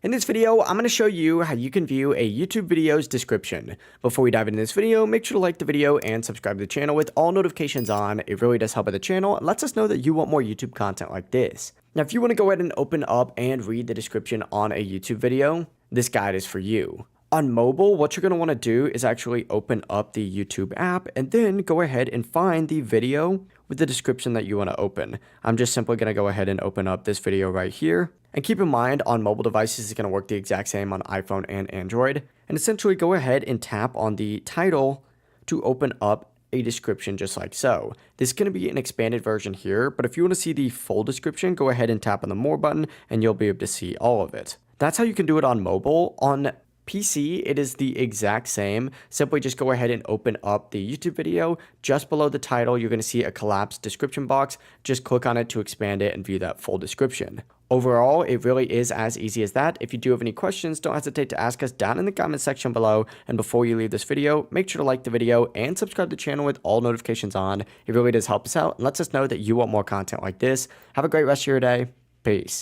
In this video, I'm going to show you how you can view a YouTube video's description. Before we dive into this video, make sure to like the video and subscribe to the channel with all notifications on. It really does help out the channel and lets us know that you want more YouTube content like this. Now, if you want to go ahead and open up and read the description on a YouTube video, this guide is for you. On mobile, what you're going to want to do is actually open up the YouTube app and then go ahead and find the video with the description that you want to open. I'm just simply going to go ahead and open up this video right here. And keep in mind, on mobile devices, it's going to work the exact same on iPhone and Android. And essentially go ahead and tap on the title to open up a description just like so. This is going to be an expanded version here, but if you want to see the full description, go ahead and tap on the more button and you'll be able to see all of it. That's how you can do it on mobile. On PC, it is the exact same. Simply just go ahead and open up the YouTube video. Just below the title, you're going to see a collapsed description box. Just click on it to expand it and view that full description. Overall, it really is as easy as that. If you do have any questions, don't hesitate to ask us down in the comment section below. And before you leave this video, make sure to like the video and subscribe to the channel with all notifications on. It really does help us out and lets us know that you want more content like this. Have a great rest of your day. Peace.